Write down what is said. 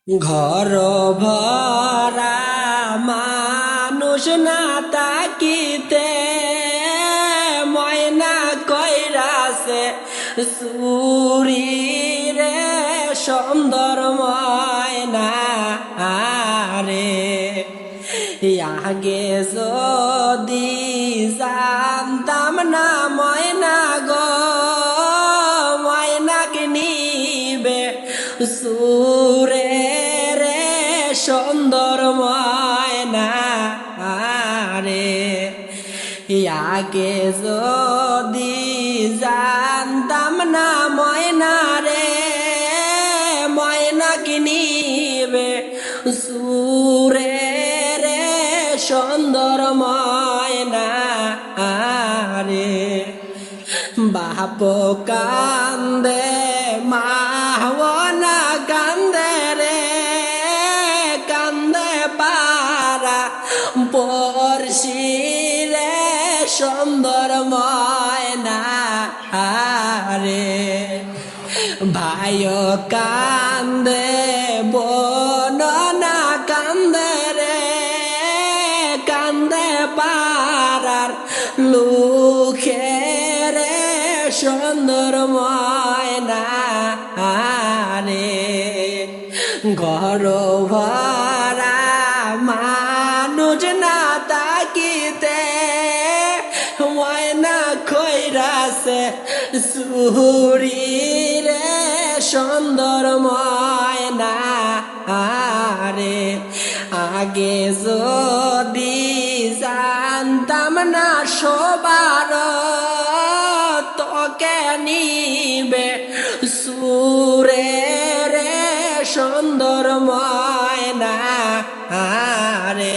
ঘর ভরা মানুষ না তাকিতে ময়না কইরাছে সুরি রে সুন্দর ময়না রে আগে যদি জানতাম না ময়না গো ময়নাকে নিবে সুরে রে সুন্দর ময়না রে আগে যদি জানতাম না ময়না রে ময়নাকে নিবে সুরে রে সুন্দর ময়না রে বাপ কান্দে মাহনা কান্দে রে কান্দে পারা পড়শি রে সুন্দর ময়না রে ভাইও কান্দে বোন না কান্দে রে কান্দে পারার লুখে রে সুন্দর ময়না রে ঘর ভরা মানুষ না তাকিতে ময়না কইরাছে সুরি রে সুন্দর ময়না রে আগে যদি জানতাম না সবার তোকে নিবে সুরে রে সুন্দর ময়না রে।